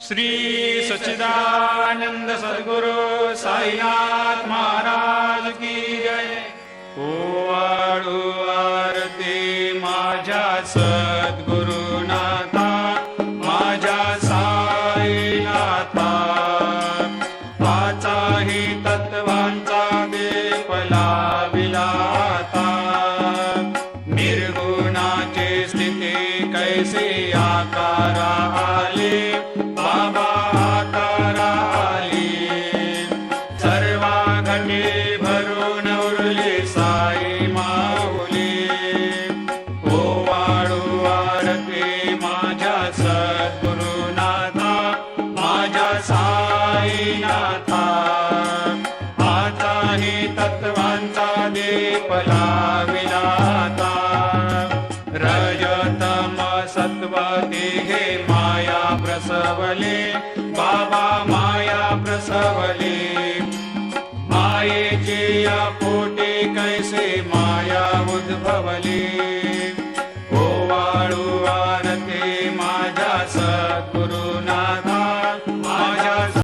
श्री सच्चिदानंद सद्गुरु साईनाथ महाराज की जय। ओवाळू आरती माझ्या सद्गुरुनाथा, माझ्या साईनाथा, पाचाही तत्वांचा दीप लाविला आता। निर्गुणाची स्थिती कैसे आकारा आले, बाबा आकारा आले। सर्वा घटे भरून उरले साई माऊली। ओवाळू आरती माझ्या सद्गुरुनाथा, माझ्या साईनाथा, आताही तत्वांचा दीप लाविला आता। रजतम सत्व तिघे माया प्रसवले, बाबा माया प्रसवले। मायेची या पोटी कैसे माया उद्भवली।